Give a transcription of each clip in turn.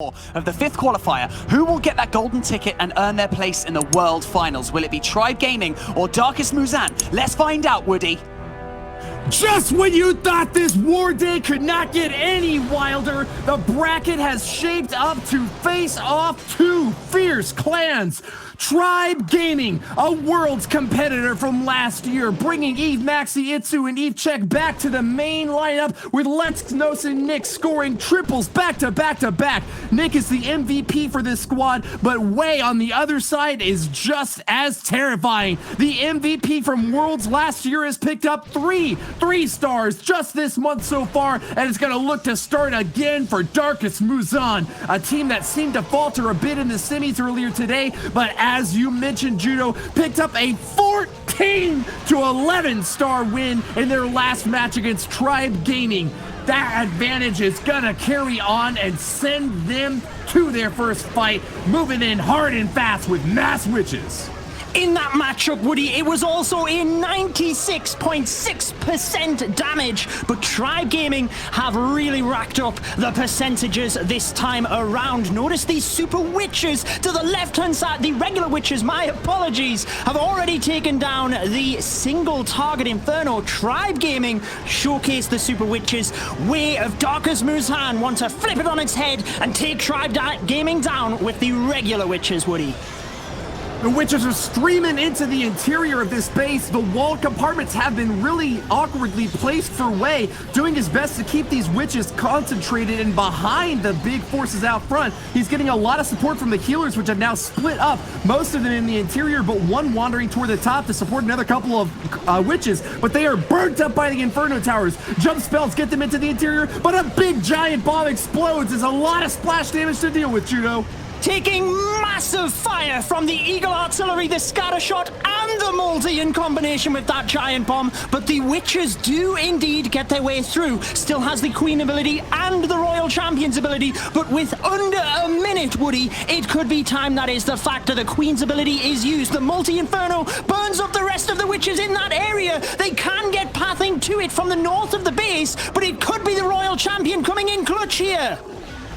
of the 5th qualifier, who will get that golden ticket and earn their place in the World Finals? Will it be Tribe Gaming or Darkest MUZHAN? Let's find out, Woody. Just when you thought this war day could not get any wilder, the bracket has shaped up to face off two fierce clans. Tribe Gaming, a Worlds competitor from last year, bringing Eve Maxi, Itsu, and Eve Check back to the main lineup with Lexnos and Nick scoring triples back to back to back. Nick is the MVP for this squad, but Way on the other side is just as terrifying. The MVP from Worlds last year has picked up three stars just this month so far, and is going to look to start again for Darkest MUZHAN, a team that seemed to falter a bit in the semis earlier today, but as you mentioned, Judo picked up a 14-11 star win in their last match against Tribe Gaming. That advantage is gonna carry on and send them to their first fight, moving in hard and fast with mass witches. In that matchup, Woody, it was also a 96.6% damage, but Tribe Gaming have really racked up the percentages this time around. Notice these super witches to the left-hand side, the regular witches, my apologies, have already taken down the single target Inferno. Tribe Gaming showcased the super witches. Way of Darkest MUZHAN want to flip it on its head and take Tribe Gaming down with the regular witches, Woody. The witches are streaming into the interior of this base. The wall compartments have been really awkwardly placed for Way, doing his best to keep these witches concentrated and behind the big forces out front. He's getting a lot of support from the healers, which have now split up, most of them in the interior, but one wandering toward the top to support another couple of witches, but they are burnt up by the Inferno towers. Jump spells get them into the interior, but a big giant bomb explodes. There's a lot of splash damage to deal with, Judo. Taking massive fire from the Eagle Artillery, the Scatter Shot, and the Multi in combination with that giant bomb. But the witches do indeed get their way through. Still has the Queen ability and the Royal Champion's ability, but with under a minute, Woody, it could be time. That is the factor. The Queen's ability is used. The Multi Inferno burns up the rest of the witches in that area. They can get pathing to it from the north of the base, but it could be the Royal Champion coming in clutch here.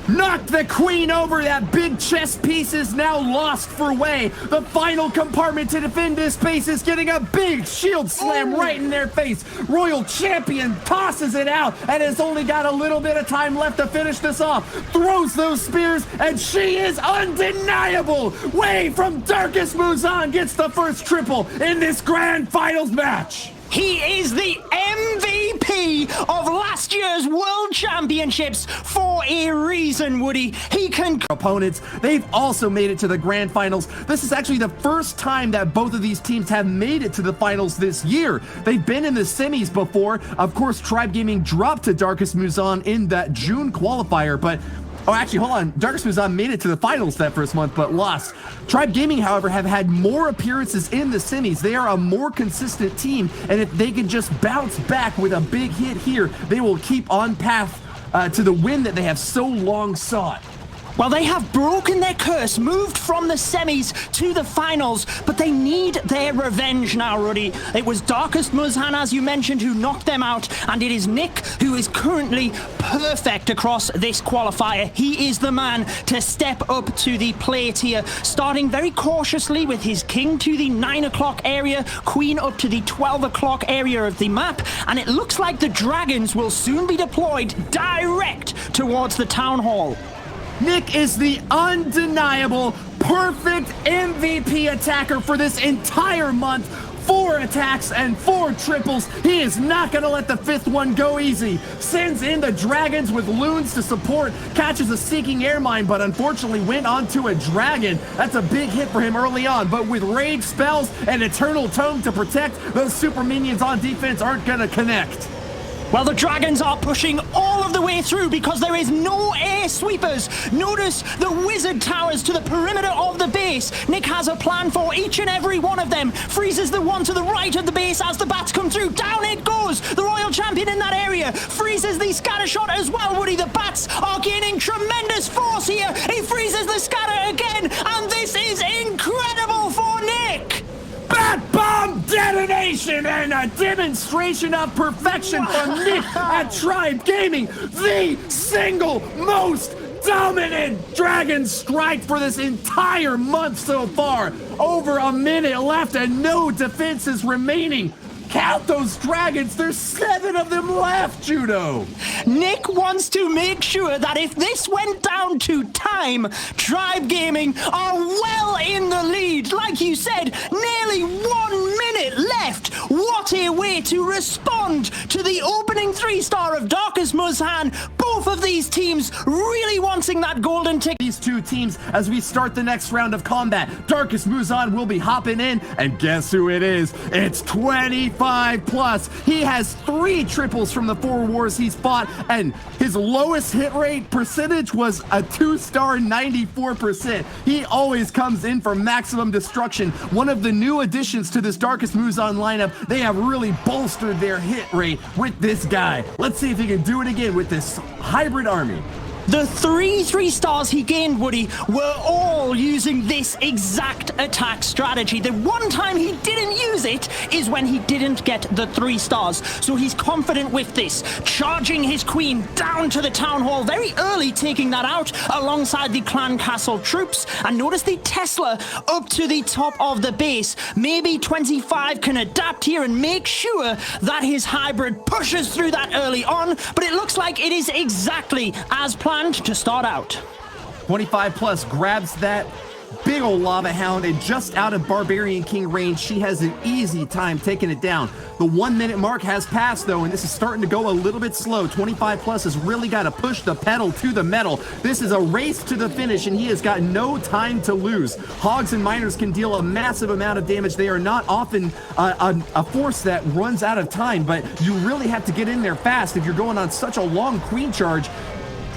Knocked the Queen over. That big chest piece is now lost for Way. The final compartment to defend this base is getting a big shield slam right in their face. Royal Champion tosses it out and has only got a little bit of time left to finish this off. Throws those spears, and she is undeniable. Way from Darkest MUZHAN gets the first triple in this grand finals match. He is the MVP of last year's World Championships for a reason, Woody. He can... Opponents, they've also made it to the grand finals. This is actually the first time that both of these teams have made it to the finals this year. They've been in the semis before. Of course, Tribe Gaming dropped to Darkest MUZHAN in that June qualifier, but... Oh, actually, hold on. Darkest MUZHAN made it to the finals that first month, but lost. Tribe Gaming, however, have had more appearances in the semis. They are a more consistent team, and if they can just bounce back with a big hit here, they will keep on path to the win that they have so long sought. Well, they have broken their curse, moved from the semis to the finals, but they need their revenge now, Ruddy. It was Darkest MUZHAN, as you mentioned, who knocked them out, and it is Nick who is currently perfect across this qualifier. He is the man to step up to the plate here, starting very cautiously with his king to the 9 o'clock area, queen up to the 12 o'clock area of the map, and it looks like the dragons will soon be deployed direct towards the town hall. Nick is the undeniable, perfect MVP attacker for this entire month. 4 attacks and 4 triples. He is not going to let the 5th one go easy. Sends in the dragons with loons to support. Catches a seeking airmine, but unfortunately went onto a dragon. That's a big hit for him early on. But with rage spells and eternal tome to protect, those super minions on defense aren't going to connect. Well, the dragons are pushing all of the way through because there is no air sweepers. Notice the wizard towers to the perimeter of the base. Nick has a plan for each and every one of them. Freezes the one to the right of the base as the bats come through. Down it goes. The Royal Champion in that area. Freezes the scatter shot as well, Woody. The bats are gaining tremendous force here. He freezes the scatter again, and this is incredible for Nick. Bat bomb detonation and a demonstration of perfection from Nick at Tribe Gaming, the single most dominant Dragon Strike for this entire month so far. Over a minute left and no defenses remaining. Count those dragons, there's 7 of them left, Judo. Nick wants to make sure that if this went down to time, Tribe Gaming are well in the lead. Like you said, nearly 1 minute left. What a way to respond to the opening 3-star of Darkest Muzhan. Both of these teams really wanting that golden ticket. These two teams as we start the next round of combat. Darkest Muzhan will be hopping in, and guess who it is? It's 25+. He has 3 triples from the 4 wars he's fought, and his lowest hit rate percentage was a 2-star 94%. He always comes in for maximum destruction. One of the new additions to this Darkest Muzhan lineup, they have really bolstered their hit rate with this guy. Let's see if he can do it again with this hybrid army. The 3-3-stars he gained, Woody, were all using this exact attack strategy. The one time he didn't use it is when he didn't get the 3 stars. So he's confident with this, charging his queen down to the town hall very early, taking that out alongside the clan castle troops. And notice the Tesla up to the top of the base. Maybe 25 can adapt here and make sure that his hybrid pushes through that early on, but it looks like it is exactly as planned to start out. 25+ grabs that big ol' lava hound, and just out of Barbarian King range, she has an easy time taking it down. The 1 minute mark has passed though, and this is starting to go a little bit slow. 25+ has really got to push the pedal to the metal. This is a race to the finish, and he has got no time to lose. Hogs and miners can deal a massive amount of damage. They are not often a force that runs out of time, but you really have to get in there fast if you're going on such a long queen charge.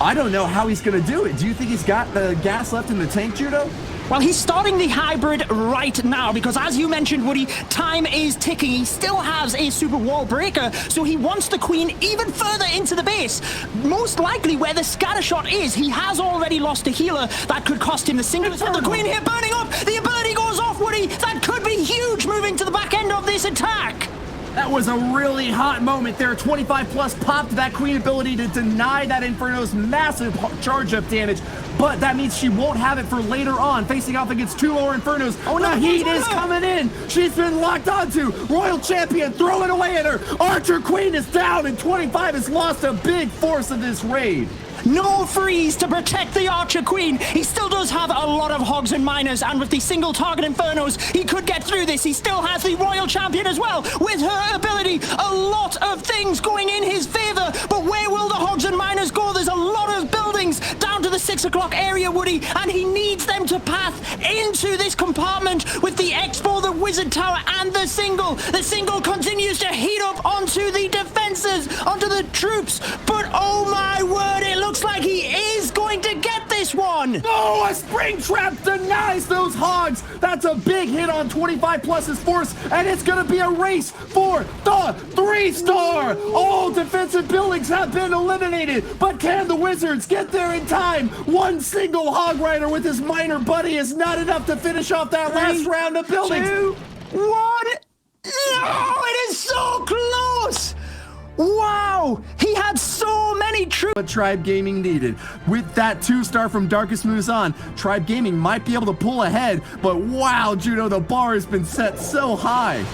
I don't know how he's going to do it. Do you think he's got the gas left in the tank, Judo? Well, he's starting the hybrid right now because, as you mentioned, Woody, time is ticking. He still has a super wall breaker, so he wants the queen even further into the base. Most likely where the scatter shot is, he has already lost a healer. That could cost him the singles. And the queen here burning up. The ability goes off, Woody. That could be huge moving to the back end of this attack. That was a really hot moment there. 25+ popped that queen ability to deny that Inferno's massive charge-up damage, but that means she won't have it for later on, facing off against 2 more Infernos. Oh, no, the heat is coming in. She's been locked onto. Royal Champion throwing away at her. Archer Queen is down, and 25 has lost a big force of this raid. No freeze to protect the Archer Queen. He still does have a lot of hogs and miners, and with the single target Infernos, he could get through this. He still has the Royal Champion as well. With her ability, a lot of things going in his favor. But where will the hogs and miners go? There's a lot of buildings down to the 6 o'clock area, Woody, and he needs them to path into this compartment with the Expo, the Wizard Tower, and the single. The single continues to heat up onto the defenses, onto the troops. But oh my word, it looks like he is going to get this one. Oh, a spring trap denies those hogs. That's a big hit on 25+'s force, and it's going to be a race for the 3-star. All defensive buildings have been eliminated, but can the Wizards get there in time? One single hog rider with his miner buddy is not enough to finish off that last round of buildings. 2, 1. No, it is so close. Wow! He had so many troops. What Tribe Gaming needed. With that 2-star from Darkest Muzhan, Tribe Gaming might be able to pull ahead, but wow, Judo, the bar has been set so high.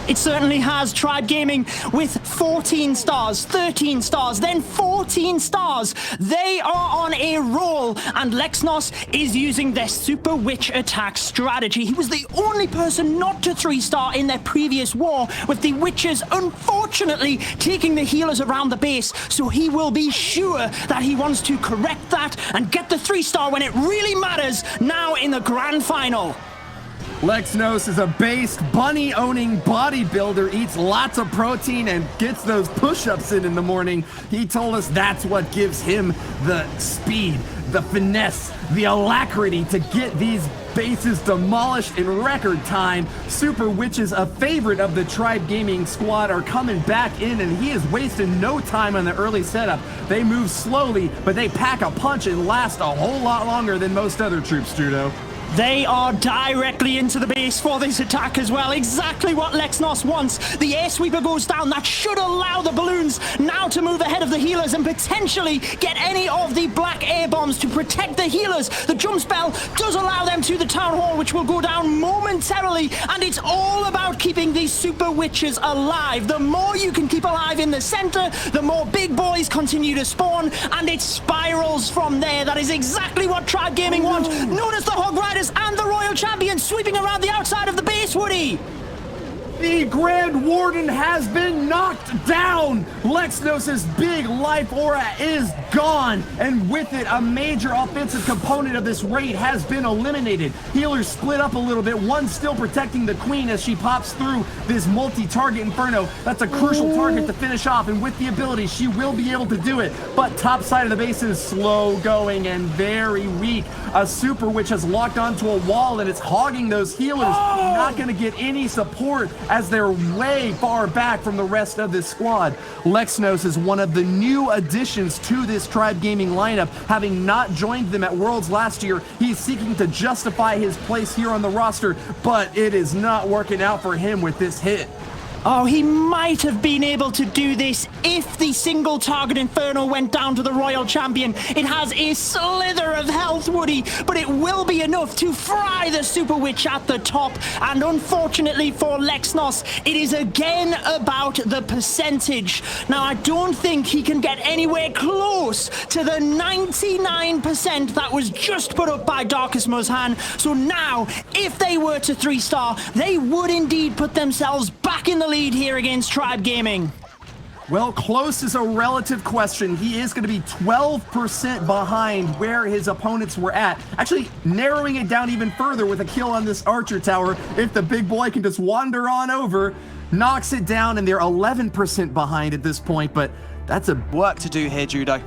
It certainly has. Tribe Gaming with 14 stars, 13 stars, then 14 stars. They are on a roll, and Lexnos is using their Super Witch attack strategy. He was the only person not to 3-star in their previous war, with the Witches unfortunately taking the healers around the base, so he will be sure that he wants to correct that and get the 3-star when it really matters now in the grand final. Lexnos is a based, bunny-owning bodybuilder, eats lots of protein and gets those push-ups in the morning. He told us that's what gives him the speed, the finesse, the alacrity to get these bases demolished in record time. Super Witches, a favorite of the Tribe Gaming squad, are coming back in, and he is wasting no time on the early setup. They move slowly, but they pack a punch and last a whole lot longer than most other troops, Judo. They are directly into the base for this attack as well. Exactly what Lexnos wants. The air sweeper goes down. That should allow the balloons now to move ahead of the healers and potentially get any of the black air bombs to protect the healers. The jump spell does allow them to the town hall, which will go down momentarily. And it's all about keeping these super witches alive. The more you can keep alive in the center, the more big boys continue to spawn, and it spirals from there. That is exactly what Tribe Gaming want. Notice the Hog Riders and the Royal Champion sweeping around the outside of the base, Woody. The Grand Warden has been knocked down. Lexnos' big life aura is gone, and with it, a major offensive component of this raid has been eliminated. Healers split up a little bit. One still protecting the Queen as she pops through this multi-target Inferno. That's a crucial target to finish off, and with the ability, she will be able to do it. But top side of the base is slow going and very weak. A Super Witch has locked onto a wall, and it's hogging those healers. Not going to get any support as they're way far back from the rest of this squad. Lexnos is one of the new additions to this Tribe Gaming lineup, having not joined them at Worlds last year. He's seeking to justify his place here on the roster, but it is not working out for him with this hit. Oh, he might have been able to do this if the single target Inferno went down to the Royal Champion. It has a slither of health, Woody, but it will be enough to fry the Super Witch at the top. And unfortunately for Lexnos, it is again about the percentage. Now, I don't think he can get anywhere close to the 99% that was just put up by Darkest MUZHAN. So now, if they were to 3-star, they would indeed put themselves back in the lead here against Tribe Gaming. Well, close is a relative question. He is going to be 12% behind where his opponents were at. Actually, narrowing it down even further with a kill on this Archer Tower. If the big boy can just wander on over, knocks it down, and they're 11% behind at this point, but that's a Work to do here, Judo.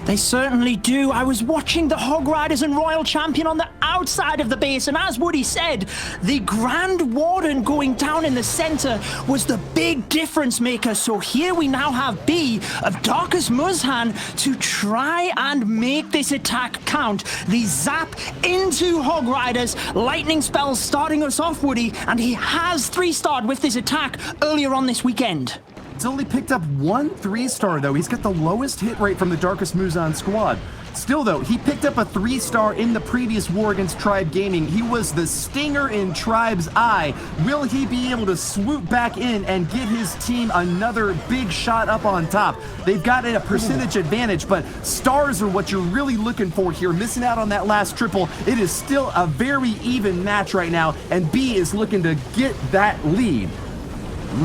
They certainly do. I was watching the Hog Riders and Royal Champion on the outside of the base, and as Woody said, the Grand Warden going down in the center was the big difference maker. So here we now have B of Darkest MUZHAN to try and make this attack count. The zap into Hog Riders, lightning spells starting us off, Woody, and he has 3-starred with this attack earlier on this weekend. He's only picked up 1 3-star, though. He's got the lowest hit rate from the Darkest MUZHAN squad. Still, though, he picked up a 3-star in the previous war against Tribe Gaming. He was the stinger in Tribe's eye. Will he be able to swoop back in and give his team another big shot up on top? They've got a percentage advantage, but stars are what you're really looking for here. Missing out on that last triple, it is still a very even match right now, and B is looking to get that lead.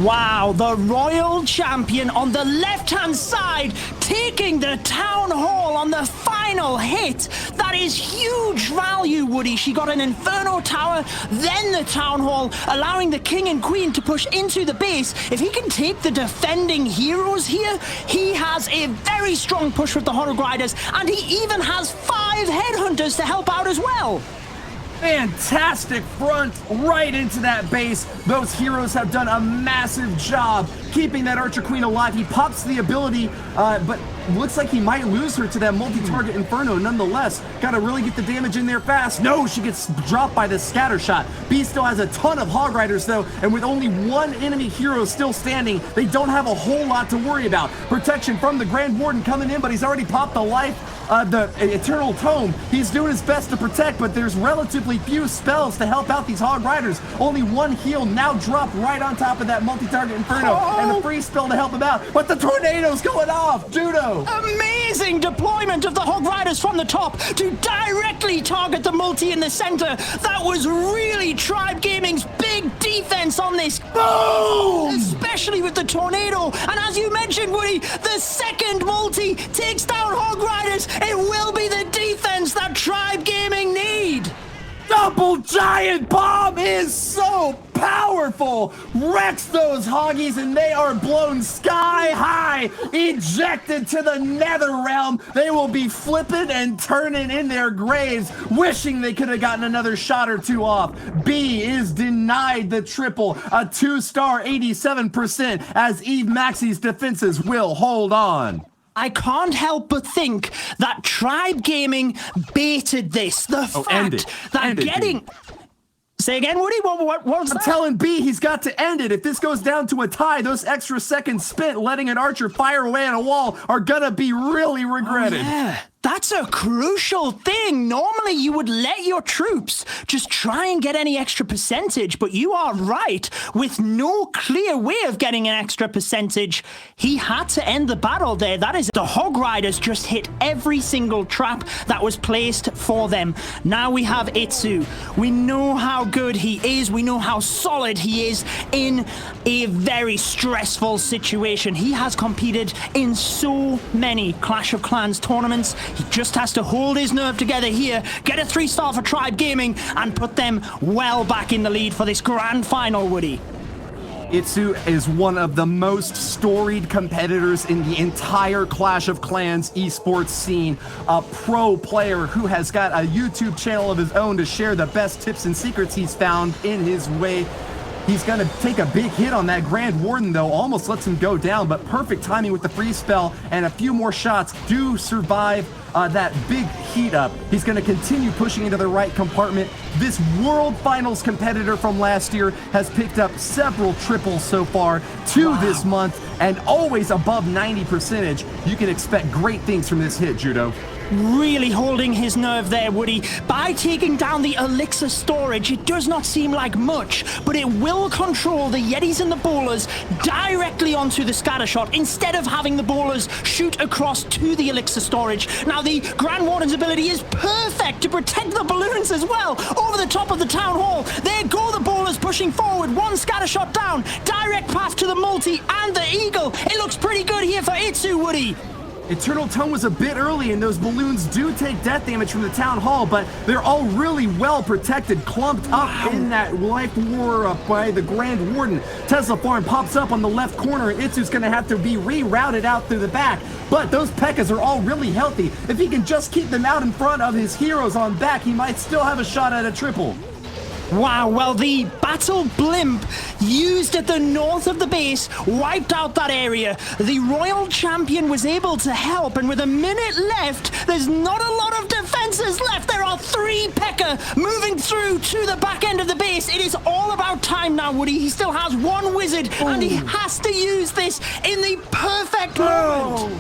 Wow, the Royal Champion on the left-hand side taking the Town Hall on the final hit. That is huge value, Woody. She got an Inferno Tower, then the Town Hall, allowing the King and Queen to push into the base. If he can take the defending heroes here, he has a very strong push with the Hog Riders, and he even has 5 Headhunters to help out as well. Fantastic front right into that base. Those heroes have done a massive job keeping that Archer Queen alive. He pops the ability, but looks like he might lose her to that multi-target Inferno nonetheless. Gotta really get the damage in there fast. No, she gets dropped by the scatter shot. B still has a ton of Hog Riders though, and with only 1 enemy hero still standing, they don't have a whole lot to worry about. Protection from the Grand Warden coming in, but he's already popped the life, the Eternal Tome. He's doing his best to protect, but there's relatively few spells to help out these Hog Riders. Only 1 heal now dropped right on top of that multi-target Inferno, and a free spell to help him out. But the tornado's going off, Judo! Amazing deployment of the Hog Riders from the top to directly target the multi in the center. That was really Tribe Gaming's big defense on this. Boom! Especially with the tornado. And as you mentioned, Woody, the second multi takes down Hog Riders. It will be the defense that Tribe Gaming need. Double giant bomb is so powerful. Wrecks those hoggies and they are blown sky high, ejected to the nether realm. They will be flipping and turning in their graves, wishing they could have gotten another shot or 2 off. B is denied the triple, a 2-star 87% as Eve Maxi's defenses will hold on. I can't help but think that Tribe Gaming baited this. The fact that getting... Say again, Woody? What was that? I'm telling B he's got to end it. If this goes down to a tie, those extra seconds spent letting an archer fire away on a wall are gonna be really regretted. Oh, yeah. That's a crucial thing. Normally, you would let your troops just try and get any extra percentage, but you are right. With no clear way of getting an extra percentage, he had to end the battle there. That is, the Hog Riders just hit every single trap that was placed for them. Now we have Itsu. We know how good he is. We know how solid he is in a very stressful situation. He has competed in so many Clash of Clans tournaments. He just has to hold his nerve together here, get a 3-star for Tribe Gaming, and put them well back in the lead for this grand final, Woody. Itsu is one of the most storied competitors in the entire Clash of Clans esports scene. A pro player who has got a YouTube channel of his own to share the best tips and secrets he's found in his way. He's going to take a big hit on that Grand Warden, though. Almost lets him go down, but perfect timing with the freeze spell, and a few more shots do survive that big heat up. He's going to continue pushing into the right compartment. This World Finals competitor from last year has picked up several triples so far, 2 this month, and always above 90%. You can expect great things from this hit, Judo. Really holding his nerve there, Woody. By taking down the elixir storage, it does not seem like much, but it will control the Yetis and the bowlers directly onto the scatter shot instead of having the bowlers shoot across to the elixir storage. Now, the Grand Warden's ability is perfect to protect the balloons as well. Over the top of the town hall, there go the bowlers pushing forward. One scatter shot down, direct path to the multi and the eagle. It looks pretty good here for Itsu, Woody. Eternal Tongue was a bit early, and those balloons do take death damage from the Town Hall, but they're all really well protected, clumped up in that life war up by the Grand Warden. Tesla Farm pops up on the left corner, and Itsu's going to have to be rerouted out through the back. But those P.E.K.K.A.s are all really healthy. If he can just keep them out in front of his heroes on back, he might still have a shot at a triple. Wow, well, the battle blimp used at the north of the base wiped out that area. The Royal Champion was able to help, and with a minute left, there's not a lot of defenses left. There are 3 P.E.K.K.A. moving through to the back end of the base. It is all about time now, Woody. He still has 1 wizard, and he has to use this in the perfect moment.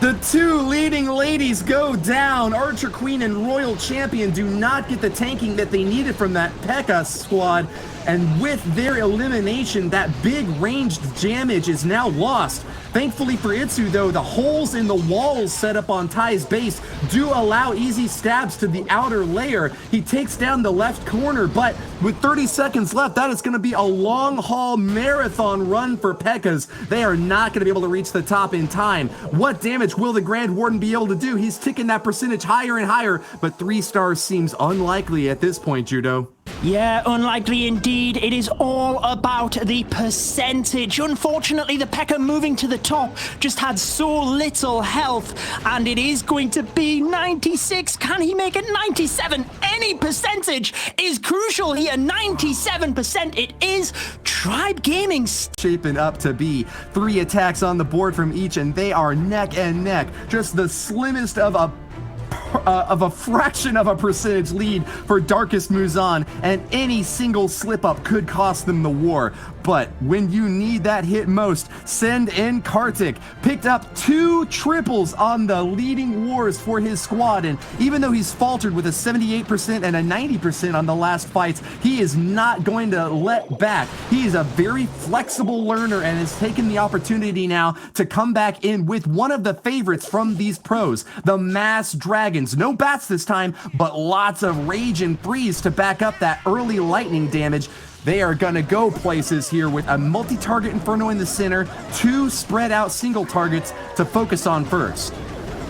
The 2 leading ladies go down. Archer Queen and Royal Champion do not get the tanking that they needed from that P.E.K.K.A. squad. And with their elimination, that big ranged damage is now lost. Thankfully for Itsu, though, the holes in the walls set up on Ty's base do allow easy stabs to the outer layer. He takes down the left corner, but with 30 seconds left, that is going to be a long-haul marathon run for P.E.K.K.A.s. They are not going to be able to reach the top in time. What damage will the Grand Warden be able to do? He's ticking that percentage higher and higher, but 3 stars seems unlikely at this point, Judo. Yeah, unlikely indeed. It is all about the percentage. Unfortunately, the P.E.K.K.A. moving to the top just had so little health, and it is going to be 96. Can he make it 97? Any percentage is crucial here. 97% it is. Tribe Gaming shaping up to be 3 attacks on the board from each, and they are neck and neck. Just the slimmest of a fraction of a percentage lead for Darkest Muzhan, and any single slip up could cost them the war. But when you need that hit most, send in Kartik. Picked up 2 triples on the leading wars for his squad, and even though he's faltered with a 78% and a 90% on the last fights, he is not going to let back. He is a very flexible learner and has taken the opportunity now to come back in with one of the favorites from these pros, the Mass Dragons. No bats this time, but lots of rage and freeze to back up that early lightning damage. They are going to go places here with a multi-target Inferno in the center, 2 spread out single targets to focus on first.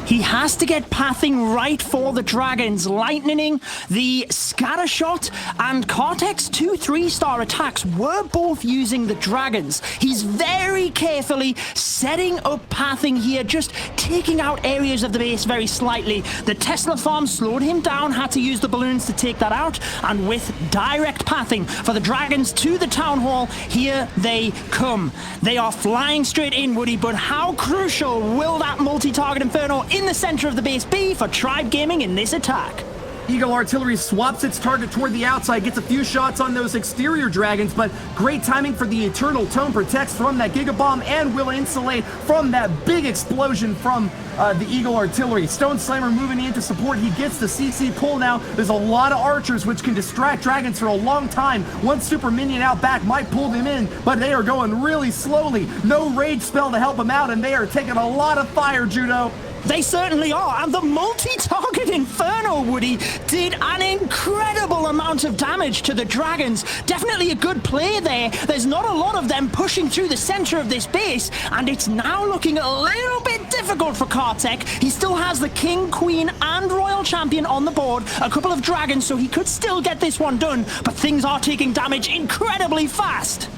He has to get pathing right for the dragons. Lightning, the scatter shot, and Cortex 2 3-star attacks were both using the dragons. He's very carefully setting up pathing here, just taking out areas of the base very slightly. The Tesla farm slowed him down, had to use the balloons to take that out, and with direct pathing for the dragons to the town hall, here they come. They are flying straight in, Woody, but how crucial will that multi-target Inferno in the center of the base be for Tribe Gaming in this attack? Eagle Artillery swaps its target toward the outside, gets a few shots on those exterior dragons, but great timing for the Eternal Tome, protects from that Giga Bomb and will insulate from that big explosion from the Eagle Artillery. Stone Slammer moving in to support. He gets the CC pull now. There's a lot of archers which can distract dragons for a long time. One super minion out back might pull them in, but they are going really slowly. No rage spell to help them out, and they are taking a lot of fire, Judo. They certainly are, and the multi-target Inferno, Woody, did an incredible amount of damage to the dragons. Definitely a good play there. There's not a lot of them pushing through the center of this base, and it's now looking a little bit difficult for Kartek. He still has the King, Queen, and Royal Champion on the board, a couple of dragons, so he could still get this one done, but things are taking damage incredibly fast.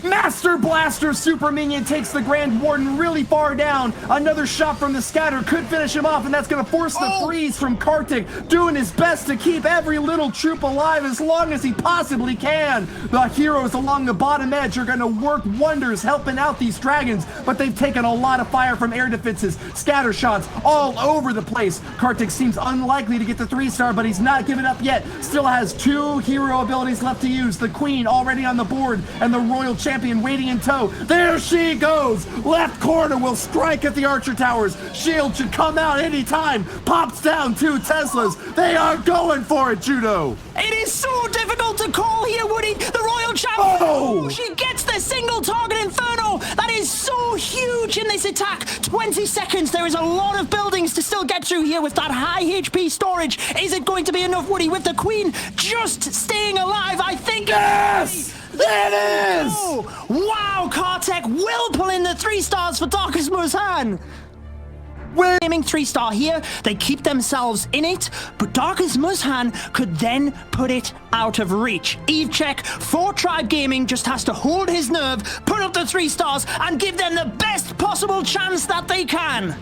Master Blaster Super Minion takes the Grand Warden really far down. Another shot from the scatter could finish him off, and that's going to force the freeze from Kartik, doing his best to keep every little troop alive as long as he possibly can. The heroes along the bottom edge are going to work wonders helping out these dragons, but they've taken a lot of fire from air defenses, scatter shots all over the place. Kartik seems unlikely to get the 3-star, but he's not giving up yet. Still has 2 hero abilities left to use. The Queen already on the board, and the Royal Champion waiting in tow. There she goes! Left corner will strike at the Archer Towers. Shield should come out anytime. Pops down 2 Teslas. They are going for it, Judo. It is so difficult to call here, Woody. The Royal Champion. Oh! She gets the single target Inferno. That is so huge in this attack. 20 seconds. There is a lot of buildings to still get through here with that high HP storage. Is it going to be enough, Woody, with the Queen just staying alive? I think Yes! It is! Oh, wow, Kartek will pull in the 3 stars for Darkest Muzhan. We're aiming 3-star here. They keep themselves in it, but Darkest Muzhan could then put it out of reach. Eve Check for Tribe Gaming just has to hold his nerve, put up the 3 stars, and give them the best possible chance that they can.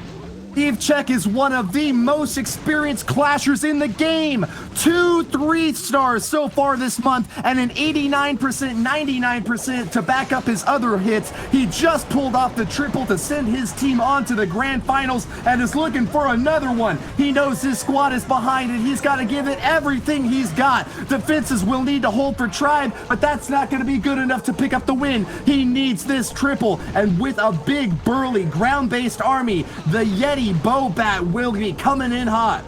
Eve Check is one of the most experienced clashers in the game. 2 3-stars so far this month, and an 89%, 99% to back up his other hits. He just pulled off the triple to send his team on to the grand finals and is looking for another one. He knows his squad is behind it. He's got to give it everything he's got. Defenses will need to hold for Tribe, but that's not going to be good enough to pick up the win. He needs this triple, and with a big, burly, ground-based army, the Yeti Bobat will be coming in hot.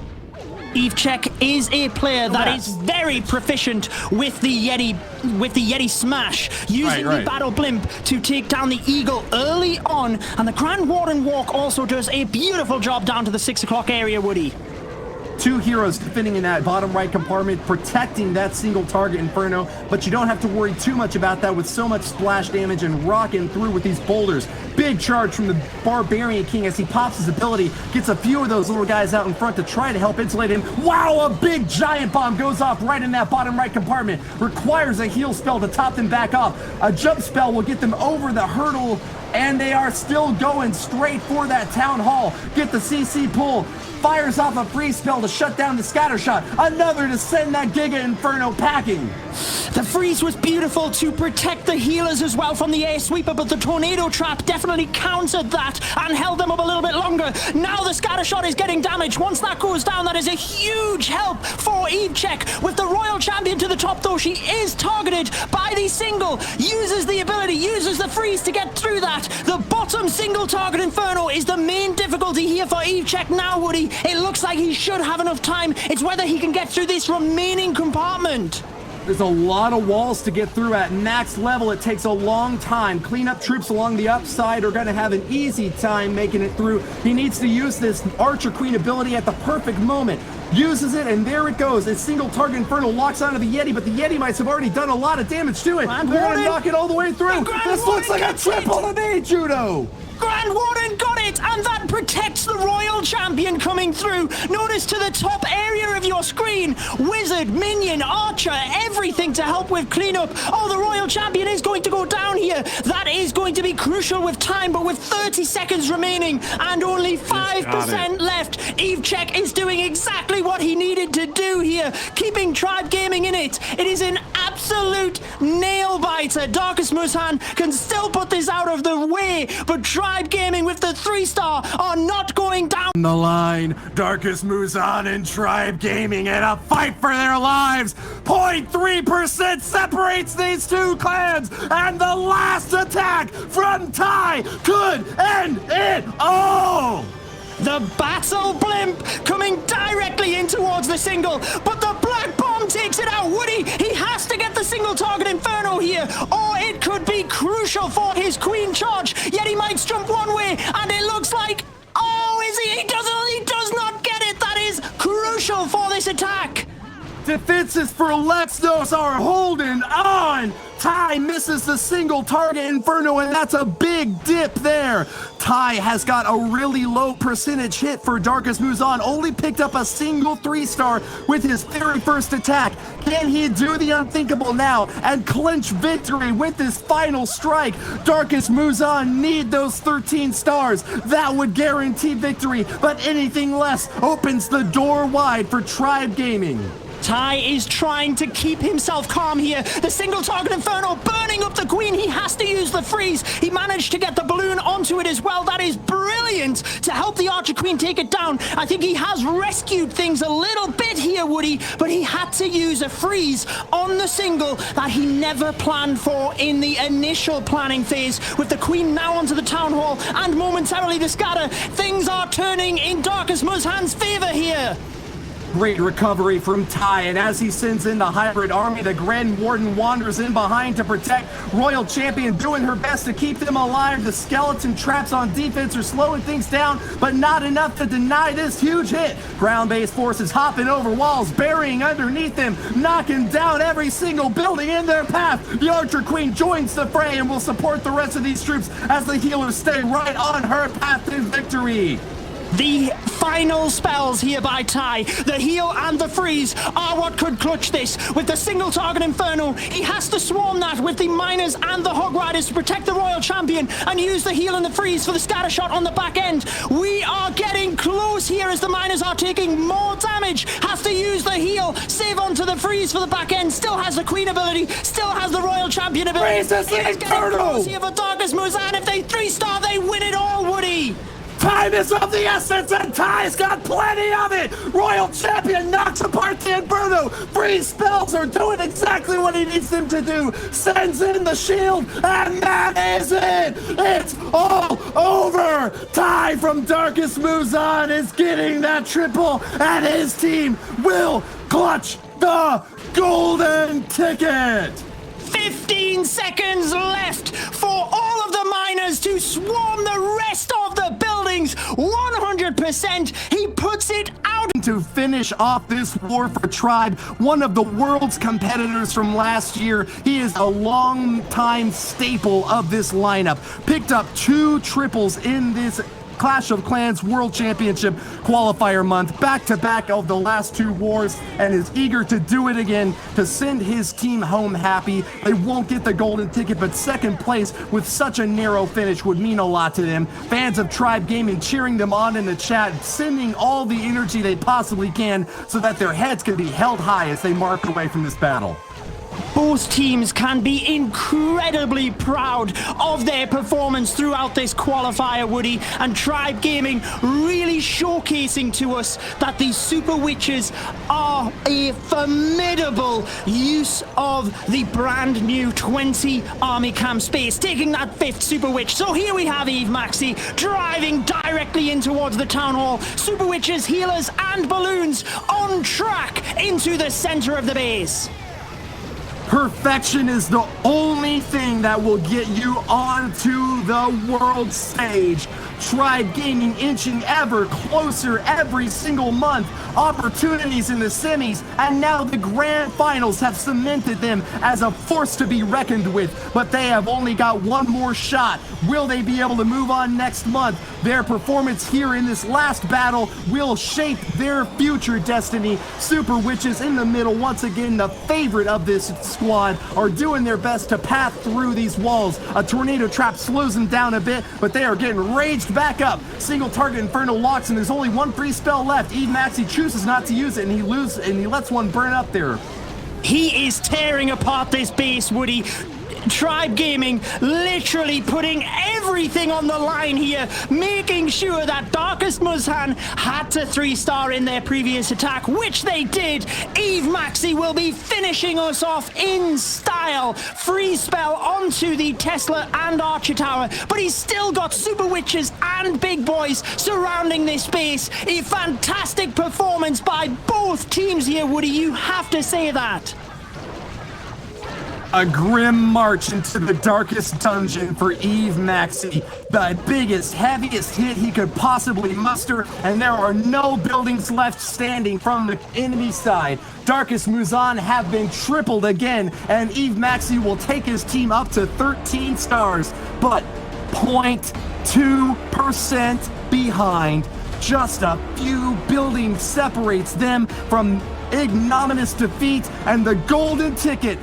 Eve Check is a player that is very proficient with the Yeti Smash, using the Battle Blimp to take down the Eagle early on, and the Grand Warden Walk also does a beautiful job down to the 6 o'clock area, Woody. 2 heroes defending in that bottom right compartment, protecting that single target Inferno, but you don't have to worry too much about that with so much splash damage and rocking through with these boulders. Big charge from the Barbarian King as he pops his ability, gets a few of those little guys out in front to try to help insulate him. Wow, a big giant bomb goes off right in that bottom right compartment. Requires a heal spell to top them back off. A jump spell will get them over the hurdle, and they are still going straight for that town hall. Get the CC pull. Fires off a freeze spell to shut down the scatter shot. Another to send that Giga Inferno packing. The freeze was beautiful to protect the healers as well from the air sweeper, but the tornado trap definitely countered that and held them up a little bit longer. Now the scatter shot is getting damaged. Once that goes down, that is a huge help for Eve Check. With the Royal Champion to the top, though, she is targeted by the single. Uses the ability, uses the freeze to get through that. The bottom single target Inferno is the main difficulty here for Eve Check now, Woody. It looks like he should have enough time. It's whether he can get through this remaining compartment. There's a lot of walls to get through at max level. It takes a long time. Cleanup troops along the upside are going to have an easy time making it through. He needs to use this Archer Queen ability at the perfect moment. Uses it, and there it goes. A single target Inferno locks onto the Yeti, but the Yeti might have already done a lot of damage to it. They're going to knock it all the way through. This looks like a triple to me, Judo. Grand Warden got it, and that protects the Royal Champion coming through. Notice to the top area of your screen, Wizard, Minion, Archer, everything to help with cleanup. Oh, the Royal Champion is going to go down here. That is going to be crucial with time, but with 30 seconds remaining and only 5% left, Eve Check is doing exactly what he needed to do here, keeping Tribe Gaming in it. It is an absolute nail-biter. Darkest Muzhan can still put this out of the way, but Tribe Gaming with the 3-star are not going down the line. Darkest Muzhan and Tribe Gaming in a fight for their lives. 0.3% separates these two clans, and the last attack from Tai could end it all. The Battle Blimp coming directly in towards the single, but the Black Bomb takes it out. Woody, he has to get the single target Inferno here, or it could be crucial for his Queen charge, yet he might jump one way, and it looks like, oh, is he? He does not get it. That is crucial for this attack. Defenses for Lexnos are holding on. Tai misses the single target Inferno, and that's a big dip there. Tai has got a really low percentage hit for Darkest Muzhan, only picked up a single 3-star with his very first attack. Can he do the unthinkable now and clinch victory with this final strike? Darkest Muzhan need those 13 stars. That would guarantee victory, but anything less opens the door wide for Tribe Gaming. Tai is trying to keep himself calm here. The single target Inferno burning up the Queen. He has to use the freeze. He managed to get the balloon onto it as well. That is brilliant to help the Archer Queen take it down. I think he has rescued things a little bit here, Woody, but he had to use a freeze on the single that he never planned for in the initial planning phase. With the Queen now onto the Town Hall and momentarily the scatter, things are turning in Darkest Muzhan's favor here. Great recovery from Tai, and as he sends in the hybrid army, the Grand Warden wanders in behind to protect Royal Champion, doing her best to keep them alive. The skeleton traps on defense are slowing things down, but not enough to deny this huge hit. Ground-based forces hopping over walls, burying underneath them, knocking down every single building in their path. The Archer Queen joins the fray and will support the rest of these troops as the healers stay right on her path to victory. The final spells here by Tai, the heal and the freeze, are what could clutch this. With the single target Inferno, he has to swarm that with the Miners and the Hog Riders to protect the Royal Champion and use the heal and the freeze for the scatter shot on the back end. We are getting close here as the Miners are taking more damage. Has to use the heal, save onto the freeze for the back end. Still has the Queen ability, still has the Royal Champion ability. Freeze is getting close here for Darkest Muzhan. If they 3-star, they win it all, Woody. Time is of the essence, and Tai's got plenty of it! Royal Champion knocks apart the Inferno! Freeze spells are doing exactly what he needs them to do! Sends in the shield, and that is it! It's all over! Tai from Darkest Muzhan is getting that triple, and his team will clutch the golden ticket! 15 seconds left for all of the Miners to swarm the rest of the buildings. 100%. He puts it out. To finish off this war for Tribe, one of the world's competitors from last year. He is a long-time staple of this lineup. Picked up 2 triples in this Clash of Clans World Championship qualifier month, back-to-back of the last 2 wars, and is eager to do it again to send his team home happy. They won't get the golden ticket, but second place with such a narrow finish would mean a lot to them. Fans of Tribe Gaming cheering them on in the chat, sending all the energy they possibly can so that their heads can be held high as they march away from this battle. Both teams can be incredibly proud of their performance throughout this qualifier, Woody, and Tribe Gaming really showcasing to us that these Super Witches are a formidable use of the brand new 20 Army Camp space, taking that 5th Super Witch. So here we have Eve Maxi driving directly in towards the Town Hall. Super Witches, healers, and balloons on track into the center of the base. Perfection is the only thing that will get you onto the world stage. Tribe Gaming inching ever closer every single month. Opportunities in the semis, and now the grand finals have cemented them as a force to be reckoned with. But they have only got one more shot. Will they be able to move on next month? Their performance here in this last battle will shape their future destiny. Super Witches in the middle, once again the favorite of this squad, are doing their best to path through these walls. A tornado trap slows them down a bit, but they are getting raged back up. Single target Inferno locks, and there's only one free spell left. Eve Maxi chooses not to use it, and he lets one burn up there. He is tearing apart this base, Woody. Tribe Gaming literally putting everything on the line here, making sure that Darkest Muzhan had to 3-star in their previous attack, which they did. Eve Maxi will be finishing us off in style. Free spell onto the Tesla and Archer Tower, but he's still got Super Witches and Big Boys surrounding this base. A fantastic performance by both teams here, Woody. You have to say that. A grim march into the darkest dungeon for Eve Maxi. The biggest, heaviest hit he could possibly muster, and there are no buildings left standing from the enemy side. Darkest Muzhan have been tripled again, and Eve Maxi will take his team up to 13 stars, but 0.2% behind. Just a few buildings separates them from ignominious defeat and the golden ticket.